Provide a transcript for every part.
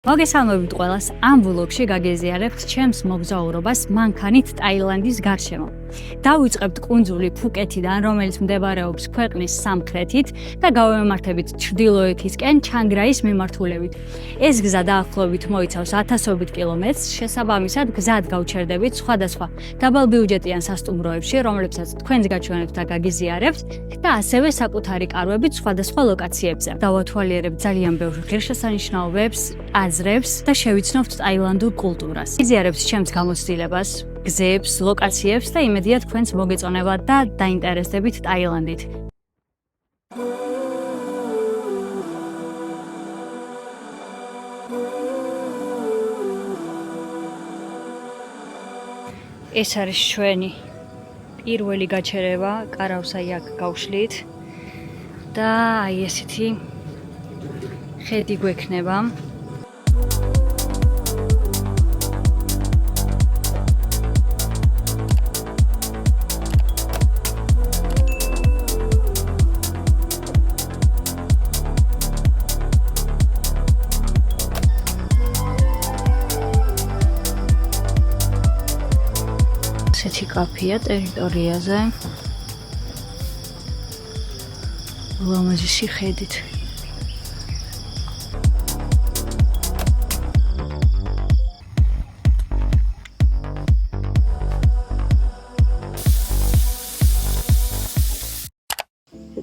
მოგესალმებით ყველას, ამ ვლოგში გაგეზიარებთ ჩემს მოგზაურობას მანქანით ტაილანდის გარშემო. დავიწყებთ კუნძული ფუკეთიდან, რომელიც მდებარეობს ქვეყნის სამხრეთით და გავემართებით ჩრდილოეთისკენ ჩანგრაის მიმართულებით. ეს გზა დაახლოებით მოიცავს 1000 კილომეტრს, შესაბამისად გზად გავჩერდებით სხვადასხვა დაბალბიუჯეტიან სასტუმროებში, რომლებსაც თქვენს გაჩვენებთ და გაგიზიარებთ და ასევე საკუთარი კარვებით სხვადასხვა ლოკაციებზე. დავათვალიერებთ ძალიან ბევრ ღირსშესანიშნაობებს, აზრებს და შევიცნობთ ტაილანდურ კულტურას. იზიარებთ ჩემს გამოცდილებას, გზებს, ლოკაციებს და იმედია თქვენს მოგეწონებათ და დაინტერესდებით ტაილანდით. ეს არის ჩვენი პირველი გაჩერება, კარავს აი აქ გავშლით და აი ესეთი ხედი გვექნება. ესეთი კაფეა ტერიტორიაზე. ულამაზესი ხედით.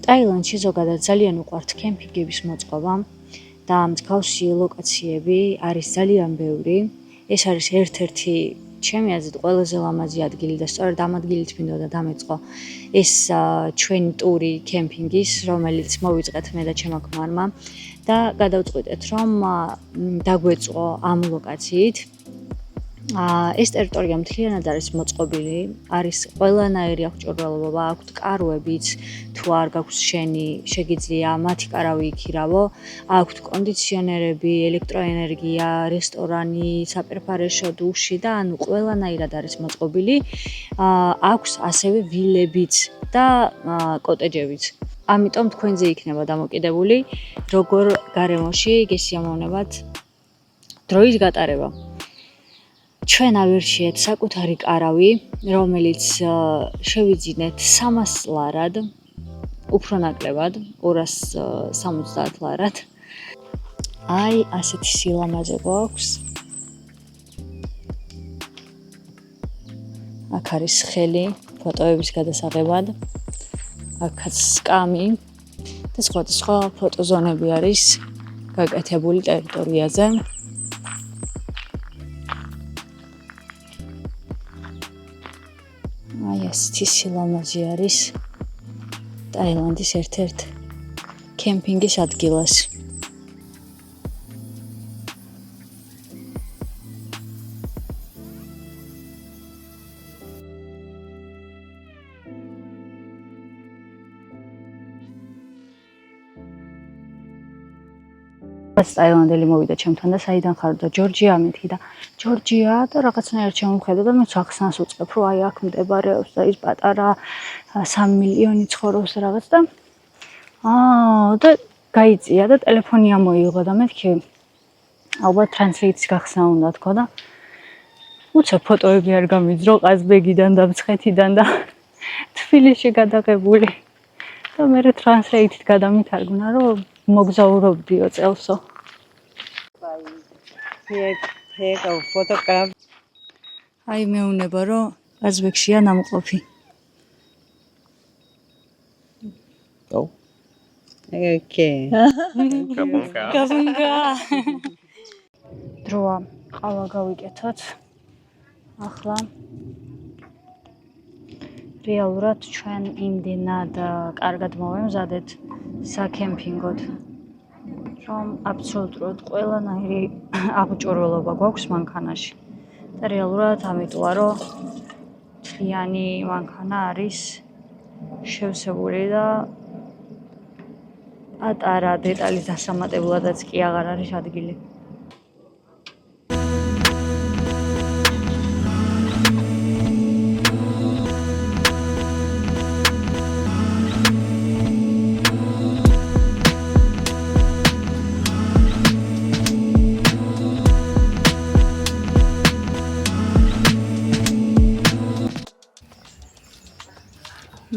ტაილანდში ზოგადად ძალიან უყვართ კემპინგების მოწყობა და მსგავსი ლოკაციები არის ძალიან ბევრი. ეს არის ერთ-ერთი ჩემი აზრით ყველაზე ლამაზი ადგილი და სწორედ ამ ადგილით მინდოდა დამეწყო ეს ჩვენი ტური კემპინგის, რომელიც მოვიწყეთ მე და ჩემმა ქმარმა და გადავწყვიტეთ, რომ დაგვეწყო ამ ლოკაციით. ეს ტერიტორია მთლიანად არის მოწყობილი, არის ყველანაირი აღჭურვილობა, აქვთ კარვებიც, თუ არ გაქვს შენი, შეგიძლია მათი კარავი იქირავო, აქვთ კონდიციონერები, ელექტროენერგია, რესტორანი, საპერფარეშო დუში და ანუ ყველანაირად არის მოწყობილი. აქვს ასევე ვილებიც და კოტეჯებიც. ამიტომ თქვენზე იქნება დამოკიდებული, როგორ გარემოში გესიამოვნებათ დროის გატარება. ჩვენ ავირჩიეთ საკუთარი კარავი, რომელიც შევიძინეთ 300 ლარად, უფრო ნაკლებად, 270 ლარად. აი, ასეთი სილამაზე გვაქვს. აქ არის ხელი ფოტოების გადასაღებად. აქაც სკამი და სხვადასხვა ფოტოზონები არის გაკეთებული ტერიტორიაზე. აი ასეთი სილამაზე არის ტაილანდის ერთ-ერთ კემპინგის ადგილას. ტაილანდელი მოვიდა ჩემთან და საიდან ხარ და ჯორჯია მეთქი და ჯორჯია და რაღაცნაირად შემოვხედა და მე ახსნას უწყებ რომ აი აქ მდებარეობს და ის პატარა 3 მილიონი ცხოვრობს რაღაც და და გაიწია და ტელეფონი ამოიღო და მეთქი ალბათ ტრანსლეიტის გახსნა უნდა თქო და უცებ ფოტოები არ გამიძრო ყაზბეგიდან და მცხეთიდან და თბილისში გადაღებული და მე ტრანსლეიტით გადამითარგმნა რომ მოგზაურობდიო წელსო. აი მეუნება რომ ყაზბეგშია ნამყოფი. გაბუნგა. დროა ყავა გავიკეთოთ. ახლა რეალურად ჩვენ იმდენად კარგად მოვემზადეთ საკემპინგოდ, რომ აბსოლუტურად ყველანაირი აღჭურვილობა გვაქვს მანქანაში. და რეალურად ამიტოა, რომ მთლიანი მანქანა არის შევსებული და პატარა დეტალის დასამატებლადაც კი აღარ არის ადგილი.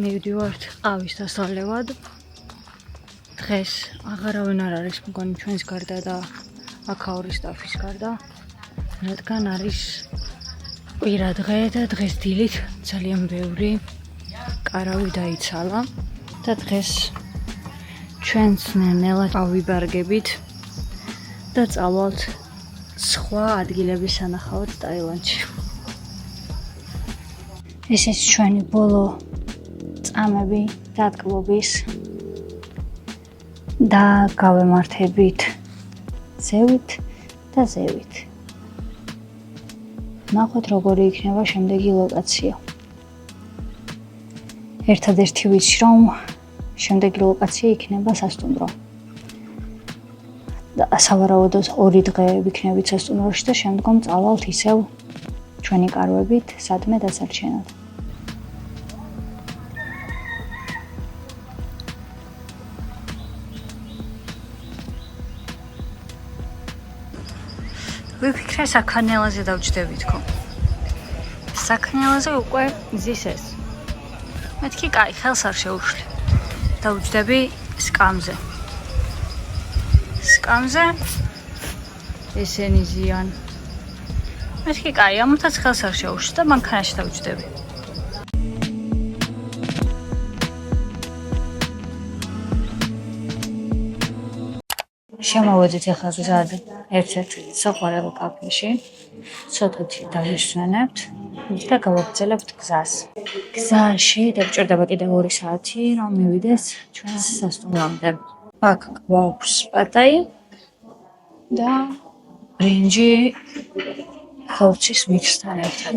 მივდივართ ყავის დასალევად. დღეს აღარავინ არ არის მგონი ჩვენს გარდა და აქაურის სტაფის გარდა, რადგან არის კვირა დღე და დღეს დილით ძალიან ბევრი კარავი დაიცალა და დღეს ჩვენც ნელ-ნელა ავიბარგებით და წავალთ სხვა ადგილების სანახავად ტაილანდში. ეს ის ჩვენი ბოლო წამები დადგმობის და გავემართებით ზევით და ზევით. ნახოთ როგორი იქნება შემდეგი ლოკაცია. ერთადერთი ვიცი რომ შემდეგი ლოკაცია იქნება სასტუმრო. და სავარაუდოდ 2 დღე ვიქნებით სასტუმროში და შემდგომ წავალთ ისევ ჩვენი კარვებით სადმე დასარჩენად. ვიფიქრე საქანელაზე დავჯდებითქო. საქანელაზე უკვე ზის ეს. მეთქი კაი, ხელს არ შეუშლი. დავჯდები სკამზე. სკამზე ესენი ზიან. მეთქი კაი, ამათაც ხელს არ შეუშლი და მანქანაში დავჯდები. შემოვედით ახლა გზად ერთ-ერთ საყვარელ კაფეში. ცოტათი დავისვენებთ და გავაგრძელებთ გზას. გზაში დაგჭირდება კიდევ 2 საათი, რომ მივიდეს ჩვენს სასტუმრომდე. აქ გვაქვს პატაი და ბრინჯი ხორცის მიქსთან ერთად.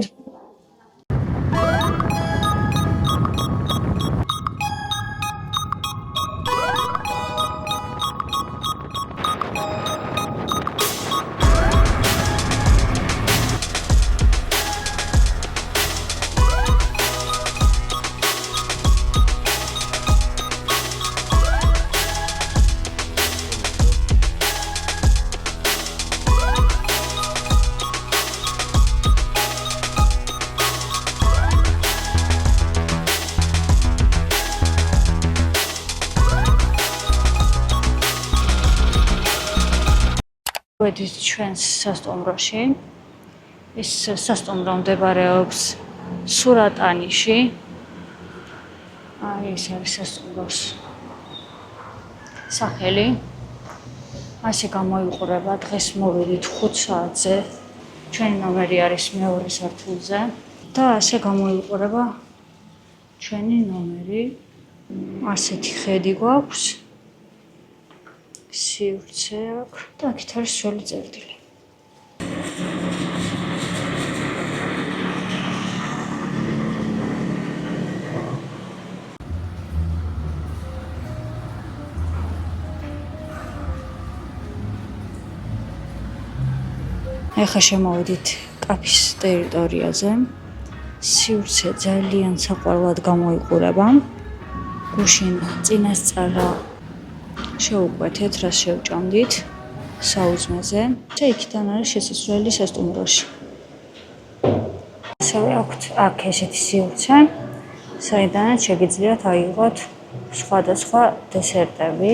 ვედით ჩვენს სასტუმროში. ეს სასტუმრო მდებარეობს სურატანიში. ეს არის სასტუმროს სახელი. ასე გამოიყურება. დღეს მოვიდით 5 საათზე. ჩვენი ნომერი არის მეორე სართულზე და ასე გამოიყურება ჩვენი ნომერი. ასეთი ხედი გვაქვს. სივრცე აქვს და აქეთ არის ძველი წერტილი. ეხლა შემოვედით კაფის ტერიტორიაზე. სივრცე ძალიან საყვარლად გამოიყურება. გუშინ წინასწარ შევუკვეთეთ, რას შევჭამდით საუზმეზე და იქიდან არის შესასვლელი სასტუმროში. ასევე აქვთ აქ ესეთი სივრცე, საიდანაც შეგიძლიათ აიღოთ სხვადასხვა დესერტები.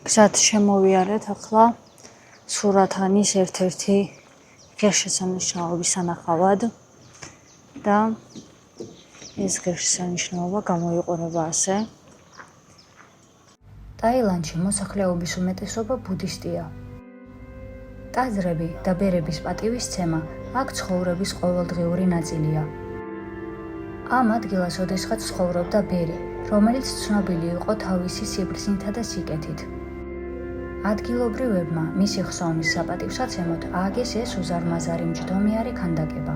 გზად შემოვიარეთ ახლა სურათანის ერთ-ერთი ღირსშესანიშნაობის სანახავად და ეს ღირსშესანიშნაობა გამოიყურება ასე. ტაილანდში მოსახლეობის უმეტესობა ბუდისტია. ტაძრები და ბერების პატივისცემა აქ ცხოვრების ყოველდღიური ნაწილია. ამ ადგილას ოდესღაც ცხოვრობდა ბერი, რომელიც ცნობილი იყო თავისი სიბრძნითა და სიკეთით. ადგილობრივებმა მისი ხსოვნის საპატივსაცემად ააგეს ეს უზარმაზარი მჯდომიარე ქანდაკება.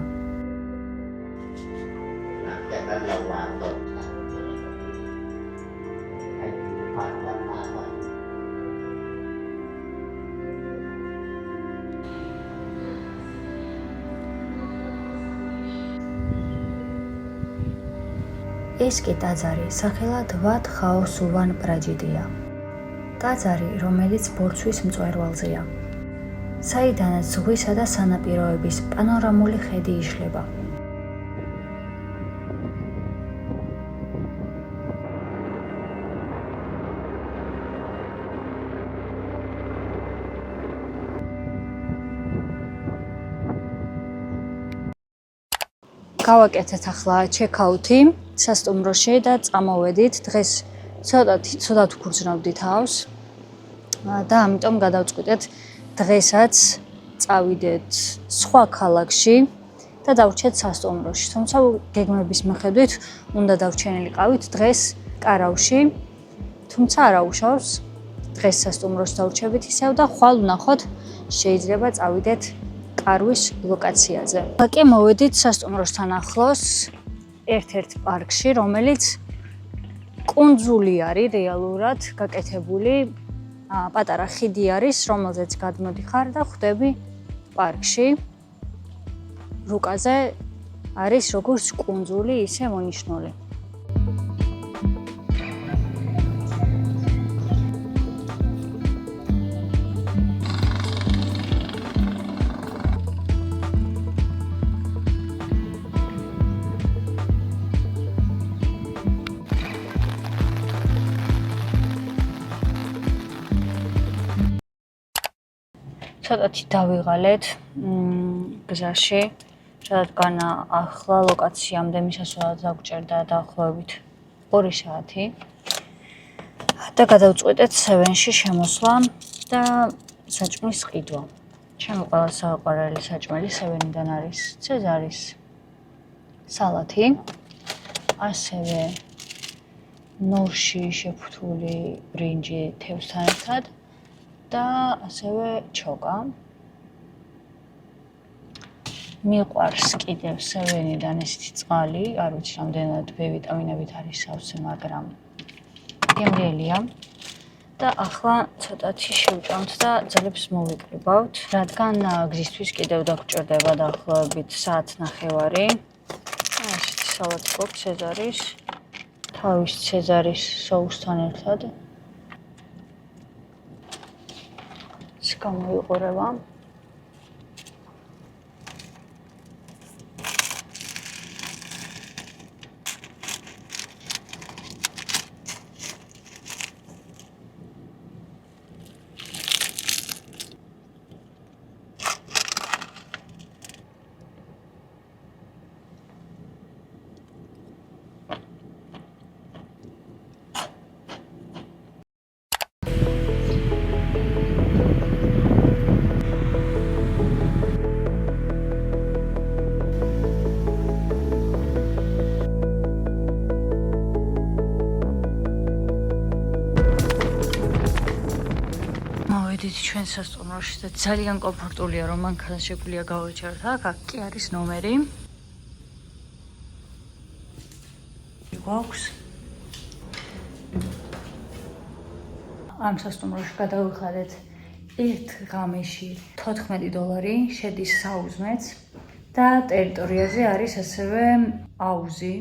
ეს კი ტაძარი სახელად ვატ ხაოსუვან პრაჯიდია. ტაძარი, რომელიც ბორცვის მწვერვალზეა, საიდანაც ზღვისა და სანაპიროების პანორამული ხედი იშლება. გავაკეთეთ ახლა ჩეკაუთი სასტუმროში და წამოვედით. დღეს ცოტა ვქურცნობდით თავს და ამიტომ გადავწყვიტეთ დღესაც წავიდეთ სხვა ქალაქში და დავრჩეთ სასტუმროში. თუმცა გეგმების მიხედვით უნდა დავრჩენილიყავით დღეს კარავში, თუმცა არა უშავს. დღეს სასტუმროში დავრჩებით ისევ და ხვალ ვნახოთ შეიძლება წავიდეთ კარვის ლოკაციაზე. კი მოვედით სასტუმროსთან ახლოს ერთ-ერთ პარკში, რომელიც კუნძული არის რეალურად გაკეთებული. პატარა ხიდი არის, რომელზეც გადმოდიხარ და ხვდები პარკში. რუკაზე არის როგორც კუნძული, ისე მონიშნული. ცოტათი დავიღალეთ გზაში, რადგან ახლა ლოკაციამდე მისასვლელად დაგვჭირდა დაახლოებით 2 საათი და გადავწყვიტეთ 7-ში შემოსვლა და საჭმლის ყიდვა. ჩემი ყველა საყვარელი საჭმელი 7-დან არის ცეზარის სალათი, ასევე ნორში შეფუთული ბრინჯი თევზთან ერთად და ასევე ჩოკა. მიყვარს კიდევ 7-დან ესეთი წყალი, არ ვიცი რამდენად B ვიტამინებით არის სავსე, მაგრამ გემრიელია. და ახლა ცოტათი შევჭამთ და ძალებს მოვიკრიბავთ, რადგან გზისთვის კიდევ დაგვჭირდება დაახლოებით საათნახევარი. ესეთი სალათი გვაქვს ცეზარის, თავის ცეზარის соусთან ერთად. გამოიყურება. ჩვენ სასტუმროში და ძალიან კომფორტულია, რომ მანქანას შეგვიძლია გავაჩეროთ აქ. აქ კი არის ნომერი. გვაქვს. ამ სასტუმროში გადავიხადეთ ერთ ღამეში $14, შედის საუზმეც და ტერიტორიაზე არის ასევე აუზი.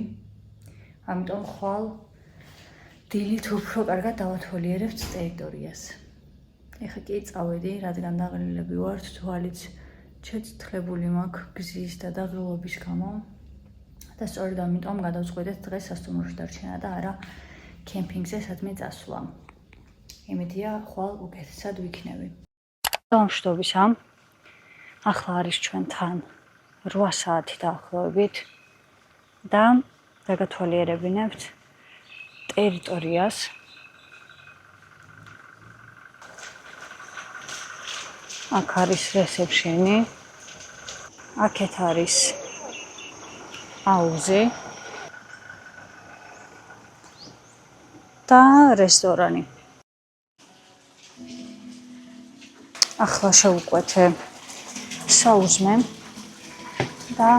ამიტომ ხვალ დილით უფრო კარგად დავათვალიერებთ ტერიტორიას. ეხლა კი წავედი, რადგან დაღლილები ვართ, თვალიც ჩეცთლებული მაქვს გზის და დაღლილობის გამო. და სწორედ ამიტომ გადავწყვიტეთ დღეს სასტუმროში დარჩენა და არა კემპინგზე სადმე წასვლა. იმედია ხვალ უკეთესად ვიქნები. დამშვიდობისა. ახლა არის ჩვენთან 8 საათი დაახლოებით და დაგათვალიერებინებთ ტერიტორიას. აქ არის რესეფშენი, აქეთ არის აუზი და რესტორანი. ახლა შევუკვეთე საუზმე და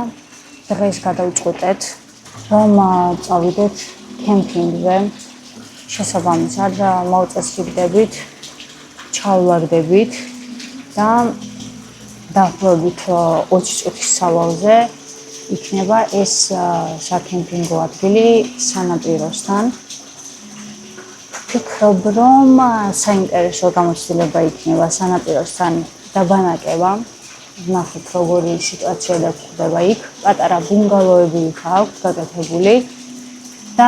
დღეს გადავწყვიტეთ, რომ წავიდეთ კემპინგზე. შესაბამისად მოვწესრიგდებით, ჩავლაგდებით და დაახლოებით 20 წუთის სავალზე იქნება ეს საკემპინგო ადგილი სანაპიროსთან. ვფიქრობ, რომ საინტერესო გამოცდილება იქნება სანაპიროსთან დაბანაკება. ვნახოთ, როგორი სიტუაცია გვხვდება იქ. პატარა ბუნგალოები აქვს გაკეთებული და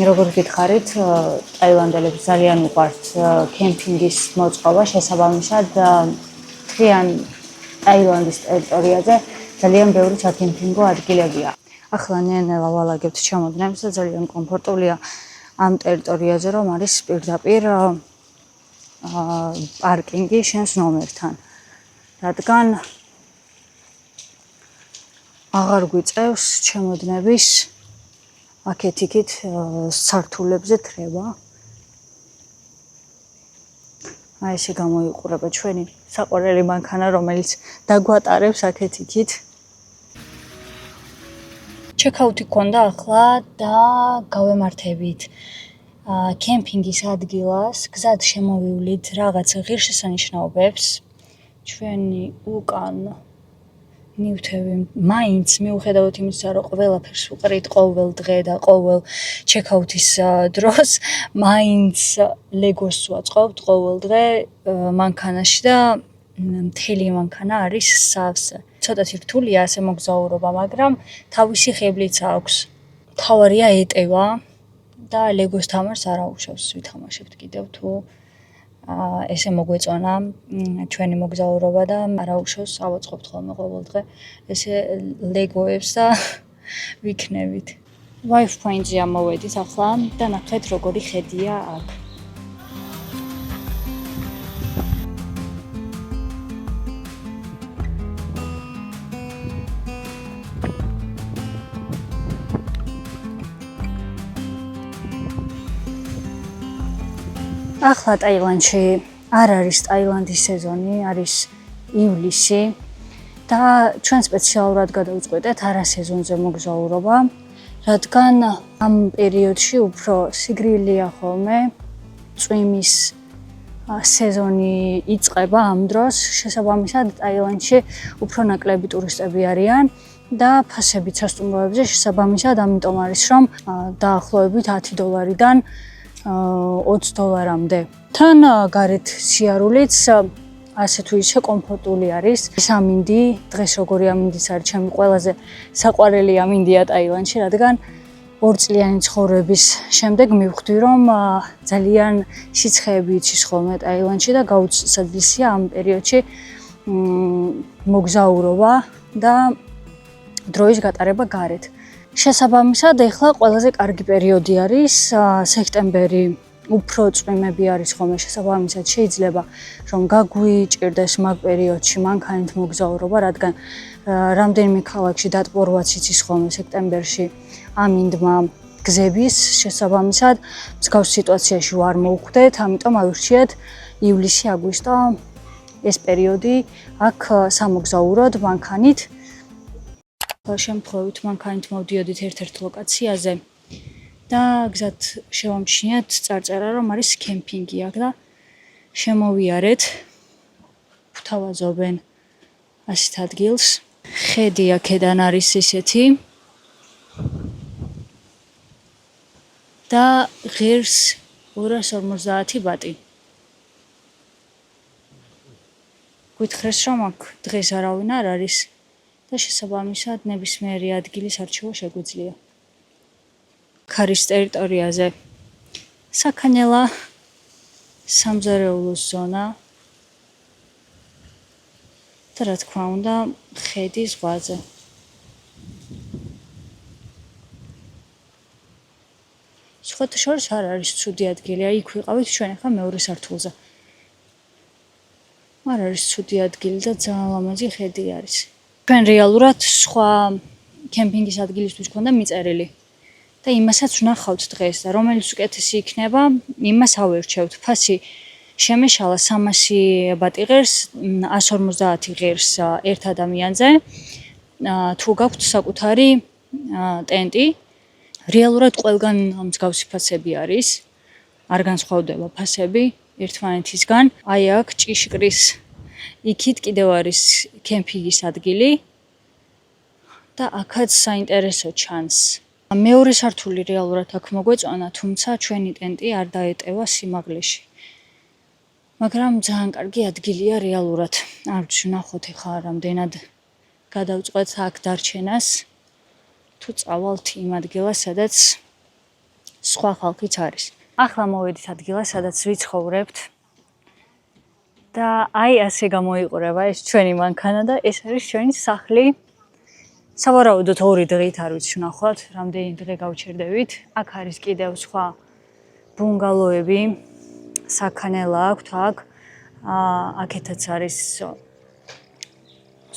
როგორც გითხარით, ტაილანდელებს ძალიან უყვართ კემპინგის მოწყობა, შესაბამისად მთლიან ტაილანდის ტერიტორიაზე ძალიან ბევრი საკემპინგო ადგილებია. ახლა ნელ-ნელა ვალაგებთ ჩამოდნებს და ძალიან კომფორტულია ამ ტერიტორიაზე, რომ არის პირდაპირ პარკინგი შენს ნომერთან. რადგან აღარ გვიწევს ჩემოდნების აქეთ-იქით სართულებზე თრება. აი ესე გამოიყურება ჩვენი საყვარელი მანქანა, რომელიც დაგვატარებს აქეთ-იქით. ჩეკაუთი გქონდა ახლა და გავემართებით კემპინგის ადგილას, გზად შემოვივლით რაღაც ღირსშესანიშნაობებს. ჩვენი უკან ნივთები მაინც მიუხედავად იმისა, რომ ყველაფერს უყრით ყოველ დღე და ყოველ ჩეკაუთის დროს, მაინც ლეგოს ვაწყობთ ყოველ დღე მანქანაში და მთელი მანქანა არის სავსე. ცოტათი რთულია ასე მოგზაურობა, მაგრამ თავისი ხებლიც აქვს. თავარია ეტევა და ლეგოს თამარს არ აუშვებს ვითამაშებთ კიდევ თუ ესე მოგვეწონა ჩვენი მოგზაურობა და არ აუშვებს ავაწყობთ ხოლმე ყოველ დღე ესე ლეგოებს და ვიქნებით. Wave Point-ზე ამოვედით ახლა და ნახეთ როგორი ხედია აქ. ახლა ტაილანდში არ არის ტაილანდის სეზონი, არის ივლისი და ჩვენ სპეციალურად გადავწყვეტეთ არასეზონზე მოგზაურობა, რადგან ამ პერიოდში უფრო სიგრილია ხოლმე, წვიმის სეზონი იწყება ამ დროს, შესაბამისად ტაილანდში უფრო ნაკლები ტურისტები არიან და ფასებიც სასტუმროებზე შესაბამისად, ამიტომ არის რომ დაახლოებით $10-დან $20-მდე. თან გარეთ სიარულიც ასე თუ ისე კომფორტული არის. ეს ამინდი, დღეს როგორი ამინდის არის ჩემი ყველაზე საყვარელი ამინდია ტაილანდში, რადგან 2 წლიანი ცხოვრების შემდეგ მივხვდი, რომ ძალიან სიცხეები იცის ხოლმე ტაილანდში და გაუცადლისია ამ პერიოდში მოგზაურობა და დროის გატარება გარეთ. შესაბამისად, ეხლა ყველაზე კარგი პერიოდი არის სექტემბერი, უფრო წვიმები არის ხოლმე, შესაბამისად შეიძლება რომ გაგვიჭირდეს მაგ პერიოდში მანქანით მოგზაურობა, რადგან რამდენიმე ქალაქში დატბორვაც იცის ხოლმე სექტემბერში ამინდმა გზების, შესაბამისად მსგავს სიტუაციაში ვარ მოვხვდეთ, ამიტომ ავირჩიეთ ივლისი-აგვისტო ეს პერიოდი აქ სამოგზაუროდ მანქანით. შემთხვევით მანქანით მოვდიოდით ერთ-ერთ ლოკაციაზე და გზად შევამჩნიათ წარწერა, რომ არის კემპინგი აქ და შემოვიარეთ. ვთავაზობენ ასეთ ადგილს. ხედი აქედან არის ისეთი და ღირს 250 ბატი. გითხრეს, რომ აქ დღეს არავინ არ არის და შესაბამისად ნებისმიერი ადგილის არჩევა შეგვიძლია. ქარის ტერიტორიაზე საქანელა სამზარეულოს ზონა და რა თქმა უნდა ხედი ზღვაზე. სხვათა შორის არ არის ცუდი ადგილი, იქ ვიყავით ჩვენ ახლა მეორე სართულზე. არ არის ცუდი ადგილი და ძალიან ლამაზი ხედი არის. ჩვენ რეალურად სხვა კემპინგის ადგილისთვის გქონდა მიწერილი და იმასაც ვნახავთ დღეს და რომელიც უკეთესი იქნება, იმას ავერჩევთ. ფასი შემეშალა 300 ბატი ღირს, 150 ღირს ერთ ადამიანზე. თუ გაქვთ საკუთარი ტენტი, რეალურად ყველგან მსგავსი ფასები არის. არ განსხვავდება ფასები ერთმანეთისგან. აი აქ ჭიშკრის იქით კიდევ არის კემპინგის ადგილი და აქაც საინტერესო ჩანს. მეორე სართული რეალურად აქ მოგვეწონა, თუმცა ჩვენი ტენტი არ დაეტევა სიმაღლეში. მაგრამ ძალიან კარგი ადგილია რეალურად. არ ვიცი, ვნახოთ ახლა რამდენად გადავწყვეტ აქ დარჩენას. თუ წავალთ იმ ადგილას, სადაც სხვა ხალხიც არის. ახლა მოვედით ადგილას, სადაც ვიცხოვრებთ. და აი ასე გამოიყურება ეს ჩვენი მანქანა და ეს არის ჩვენი სახლი. სავარაუდოდ 2 დღით არ ვიცი ვნახოთ, რამდენი დღე გავჩერდებით. აქ არის კიდევ სხვა ბუნგალოები, საქანელა აქვთ აქ. აქეთაც არის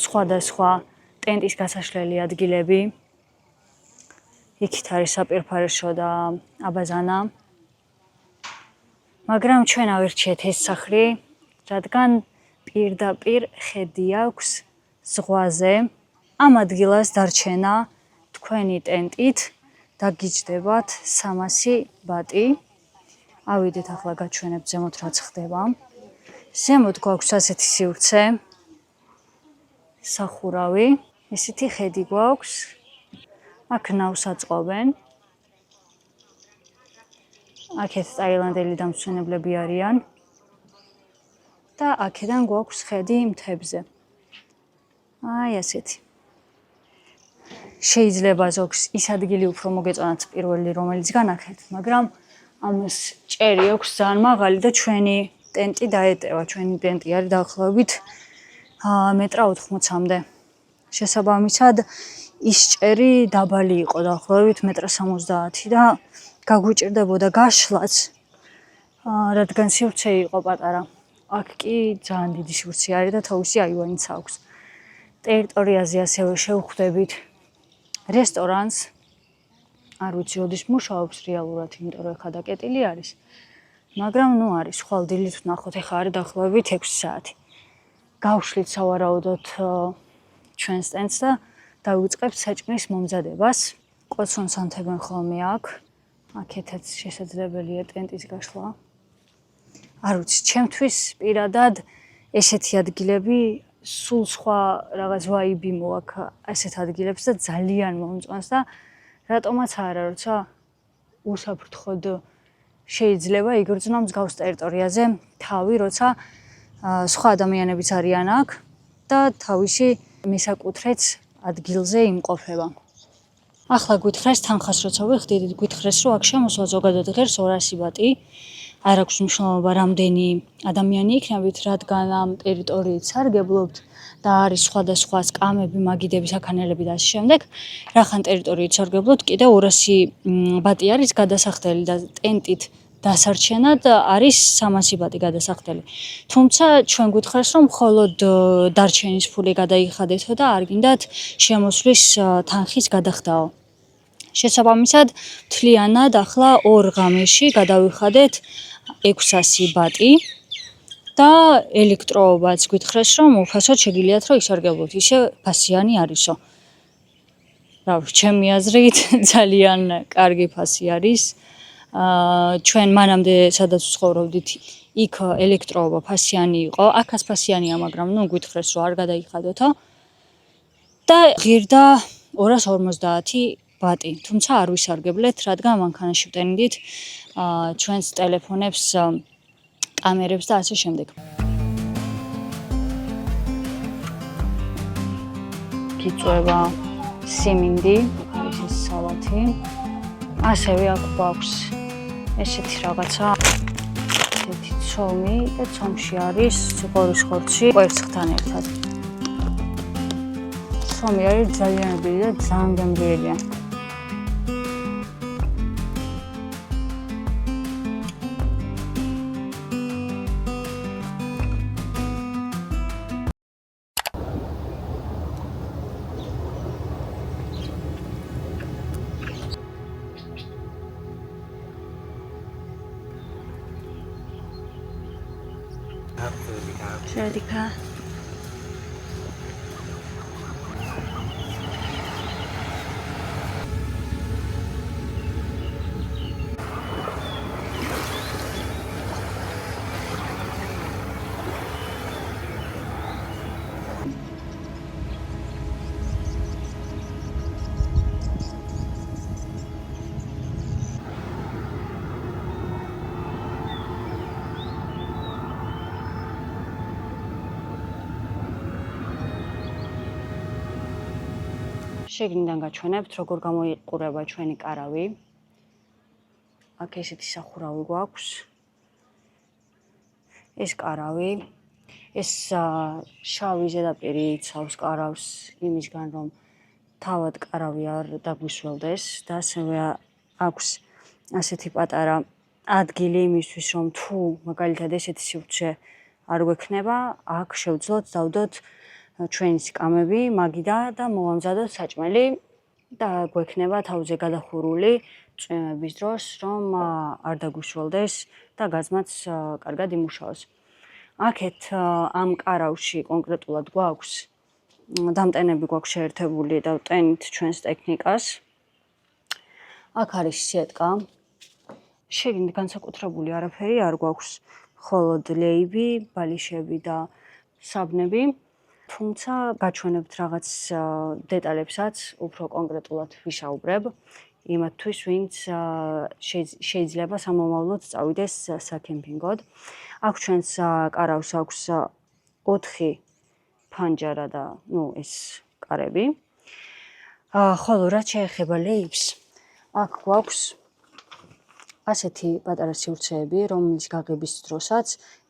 სხვადასხვა ტენტის გასაშლელი ადგილები. იქით არის საპირფარეშო და აბაზანა. მაგრამ ჩვენ ავირჩიეთ ეს სახლი, რადგან პირდაპირ ხედი აქვს ზღვაზე. ამ ადგილას დარჩენა თქვენი ტენტით დაგიჯდებათ 300 ბატი. ავიდეთ ახლა გაჩვენებთ ზემოთ რაც ხდება. ზემოთ გვაქვს ასეთი სივრცე, სახურავი, ესეთი ხედი გვაქვს. აქ ნავს აწყობენ. აქეთ ტაილანდელი დამსვენებლები არიან. და აქედან გვაქვს ხედი მთებზე. აი ასეთი. შეიძლება ზოგს ის ადგილი უფრო მოგეწონათ პირველი რომელიც განახეთ, მაგრამ ამას ჭერი აქვს ძალიან მაღალი და ჩვენი ტენტი დაეტევა. ჩვენი ტენტი არის დაახლოებით 1.80 მ. შესაბამისად ის ჭერი დაბალი იყო დაახლოებით 1.70 და გაგვიჭირდებოდა გაშლაც, რადგან სივრცე იყო პატარა. აქ კი ძალიან დიდი სივრცე არის და თავისი აივანიც აქვს. ტერიტორიაზე ასევე შევხვდებით რესტორანს. არ ვიცი როდის მუშაობს რეალურად, იმიტომ რომ ეხლა დაკეტილი არის. მაგრამ არის ხვალ დილით ვნახოთ, ეხლა არის დაახლოებით 6 საათი. გავშლით სავარაუდოდ ჩვენს ტენტს და დავიწყებთ საჭმლის მომზადებას. კოცონს ანთებენ ხოლმე აქ. აქეთაც შესაძლებელია ტენტის გაშლა. არ ვიცი, ჩემთვის პირადად ესეთი ადგილები სულ სხვა რაღაც ვაიბი მოაქვს ასეთ ადგილებს და ძალიან მომწონს და რატომაც არა, როცა უსაფრთხოდ შეიძლება იგრძნო მსგავს ტერიტორიაზე თავი, როცა სხვა ადამიანებიც არიან აქ და თავისი მესაკუთრეც ადგილზე იმყოფება. ახლა გვითხრეს თანხას როცა ვიხდით, გვითხრეს რომ აქ შემოსვა ზოგადად ღირს 200 ბატი. არ აქვს მნიშვნელობა რამდენი ადამიანი იქნებით, რადგან ამ ტერიტორიით სარგებლობთ და არის სხვადასხვა სკამები, მაგიდები, საქანელები და ასე შემდეგ. რახან ტერიტორიით სარგებლობთ, კიდევ 200 ბატი არის გადასახდელი და ტენტით დასარჩენად არის 300 ბატი გადასახდელი. თუმცა ჩვენ გვითხრეს რომ მხოლოდ დარჩენის ფული გადაიხადეთო და არ გინდათ შემოსვლის თანხის გადახდაო. შესაბამისად, მთლიანად ახლა 2 ღამეში გადავიხადეთ 600 ბატი და ელექტროობაც გვითხრეს რომ უფასოდ შეგიძლიათ რომ ისარგებლოთ, ისე ფასიანი არისო. რა ვიცი, ჩემი აზრით ძალიან კარგი ფასი არის. ჩვენ მანამდე სადაც ვცხოვრობდით, იქ ელექტროობა ფასიანი იყო, აქაც ფასიანია, მაგრამ გვითხრეს რომ არ გადაიხადოთო და ღირდა 250 ბატი, თუმცა არ ვისარგებლეთ, რადგან მანქანაში ვტენდით ჩვენს ტელეფონებს, კამერებს და ასე შემდეგ. გიწვევა სიმინდი, არის ეს სალათი. ასევე აქ გვაქვს ესეთი რაღაცა, ესეთი ცომი და ცომში არის ციყორის ხორცი კვერცხთან ერთად. ცომი არის ძალიან რბილი და ძალიან გემრიელია. Radhika. შეგნიდან გაჩვენებთ, როგორ გამოიყურება ჩვენი კარავი. აქ ესეთი სახურავი გვაქვს. ეს კარავი, ეს შავი ზედაპირი იცავს კარავს იმისგან, რომ თავად კარავი არ დაგვისველდეს და ასევე აქვს ასეთი პატარა ადგილი იმისთვის, რომ თუ მაგალითად ესეთი სივრცე არ გვექნება, აქ შევძლოთ დავდოთ ჩვენი სკამები მაგიდა და მოვამზადოთ საჭმელი და გვექნება თავზე გადახურული წვიმების დროს, რომ არ დაგვისველდეს და გაზმაც კარგად იმუშაოს. აქეთ ამ კარავში კონკრეტულად გვაქვს დამტენები გვაქვს შეერთებული და ვტენით ჩვენს ტექნიკას. აქ არის სიეტკა. შიგნით განსაკუთრებული არაფერი არ გვაქვს, მხოლოდ ლეიბი, ბალიშები და საბნები. თუმცა გაჩვენებთ რაღაც დეტალებსაც, უფრო კონკრეტულად ვისაუბრებ, იმათთვის, ვინც შეიძლება სამომავლოდ წავიდეს საკემპინგოდ. აქ ჩვენს კარავს აქვს 4 ფანჯარა და ეს კარები. ხოლო რაც შეეხება ლეიბს, აქ გვაქვს ასეთი პატარა სივრცეები, რომლის გაღების დროსაც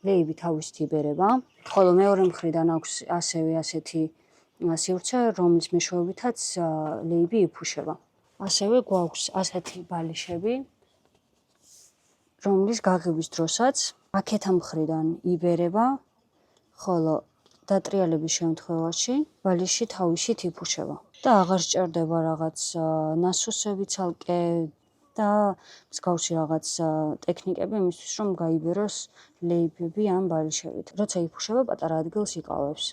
ლეიბი თავისით იბერება, ხოლო მეორე მხრიდან აქვს ასევე ასეთი სივრცე, რომლის მეშვეობითაც ლეიბი იფუშება. ასევე გვაქვს ასეთი ბალიშები, რომლის გაღების დროსაც აქეთა მხრიდან იბერება, ხოლო დატრიალების შემთხვევაში ბალიში თავისით იფუშება და აღარ სჭირდება რაღაც ნასოსები ცალკე და მსგავსი რაღაც ტექნიკები იმისთვის, რომ გაიბეროს ლეიბები ამ ბალიშებით. როცა იფუშება, პატარა ადგილს იკავებს.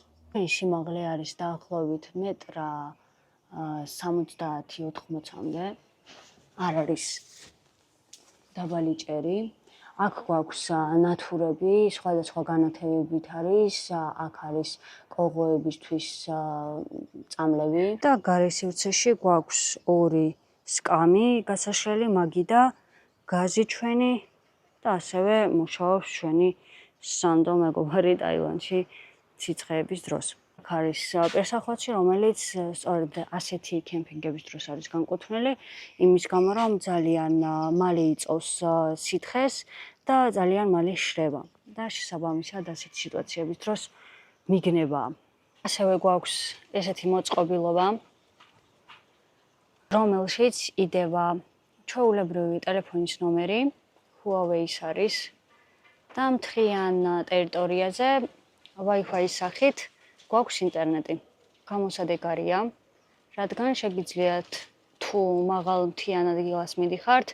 სიმაღლე არის დაახლოებით 1.70-80-მდე. არ არის დაბალი ჭერი. აქ გვაქვს ნათურები, სხვადასხვა განათებებით არის, აქ არის კოღოებისთვის წამლები და გარე სივრცეში გვაქვს 2 სკამი გასაშლელი, მაგი და გაზი ჩვენი და ასევე მუშაობს ჩვენი სანდო მეგობარი ტაილანდში სიცხეების დროს. აქ არის პერსახვაცი, რომელიც სწორედ ასეთი კემპინგების დროს არის განკუთვნილი, იმის გამო, რომ ძალიან მალე იწოვს სითხეს და ძალიან მალე შრება და შესაბამისად ასეთი სიტუაციების დროს მიგნება. ასევე გვაქვს ესეთი მოწყობილობა, რომელშიც იდება ჩვეულებრივი ტელეფონის ნომერი, Huawei-ის არის და მთლიან ტერიტორიაზე Wi-Fi-ის სახით გვაქვს ინტერნეტი. გამოსადეგარია, რადგან შეგიძლიათ თუ მაღალ მთიან ადგილას მიდიხართ,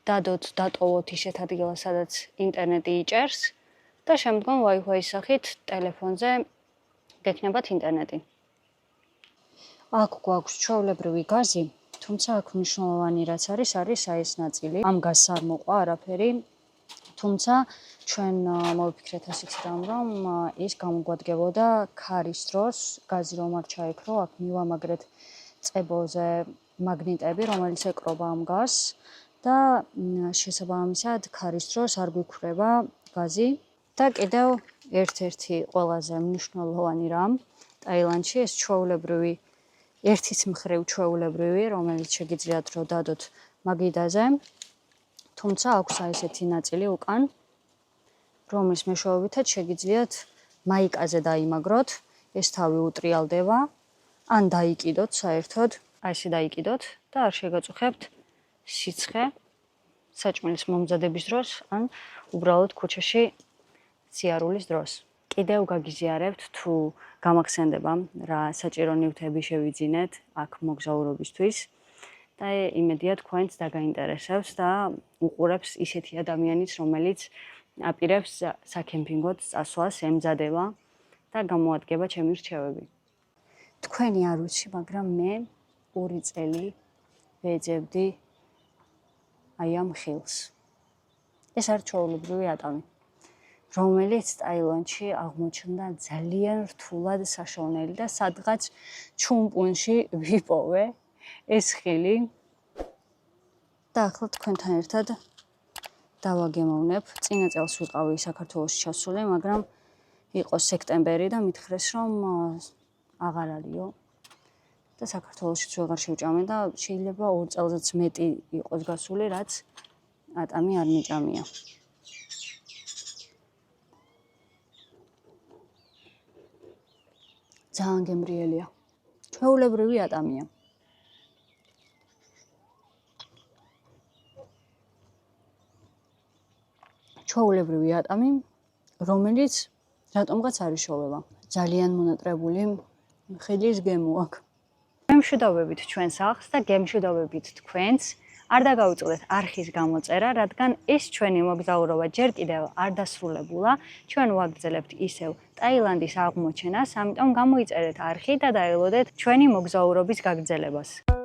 დატოვოთ ისეთ ადგილას, სადაც ინტერნეტი იჭერს და შემდგომ Wi-Fi-ის სახით ტელეფონზე გექნებათ ინტერნეტი. აქ გვაქვს ჩვეულებრივი გაზი, თუმცა აქ მნიშვნელოვანი რაც არის ეს ნაწილი. ამ გაზს არ მოყვა არაფერი, თუმცა ჩვენ მოვიფიქრეთ ასეთ რამ, რომ ის გამოგვადგებოდა ქარის დროს, გაზი რომ არ ჩაექრო, აქ მივამაგრეთ წებოზე მაგნიტები, რომელიც ეკრობა ამ გაზს და შესაბამისად ქარის დროს არ გვიქრება გაზი. და კიდევ ერთ-ერთი ყველაზე მნიშვნელოვანი რამ ტაილანდში ეს ჩვეულებრივი ერთის მხრივ ჩვეულებრივი, რომელიც შეგიძლიათ რომ დადოთ მაგიდაზე, თუმცა აქვს ესეთი ნაწილი უკან, რომლის მეშვეობითაც შეგიძლიათ მაიკაზე დაიმაგროთ, ეს თავი უტრიალდება, ან დაიკიდოთ საერთოდ, ასე დაიკიდოთ და არ შეგაწუხებთ სიცხე საჭმელის მომზადების დროს, ან უბრალოდ ქუჩაში სიარულის დროს. კიდევ გაგიზიარებთ თუ გამახსენდება რა საჭირო ნივთები შევიძინეთ აქ მოგზაურობისთვის და იმედია თქვენც დაგაინტერესებს და უყურებს ისეთი ადამიანიც, რომელიც აპირებს საკემპინგოდ წასვლას, ემზადება და გამოადგება ჩემი რჩევები. თქვენი არ ვიცი, მაგრამ მე 2 წელი ვეძებდი აი ამ ხილს. ეს არის ჩვეულებრივი ატამი, რომელიც ტაილანდში აღმოჩნდა ძალიან რთულად საშოვნელი და სადღაც ჩუმპუნში ვიპოვე ეს ხილი და ახლა თქვენთან ერთად დავაგემოვნებ. წინა წელს ვიყავი საქართველოში ჩასული, მაგრამ იყო სექტემბერი და მითხრეს, რომ აღარ არისო და საქართველოშიც ვეღარ შევჭამე და შეიძლება 2 წელზეც მეტი იყოს გასული, რაც ატამი არ მიჭამია. ძალიან გემრიელია. ჩვეულებრივი ატამია. ჩვეულებრივი ატამი, რომელიც რატომღაც არ იშოვება. ძალიან მონატრებული ხილის გემო აქვს. გემშვიდობებით ჩვენ სახლს და გემშვიდობებით თქვენს. არ დაგაუწყდეთ არხის გამოწერა, რადგან ეს ჩვენი მოგზაურობა ჯერ კიდევ არ დასრულებულა. ჩვენ ვაგრძელებთ ისევ ტაილანდის აღმოჩენას, ამიტომ გამოიწერეთ არხი და დაელოდეთ ჩვენი მოგზაურობის გაგრძელებას.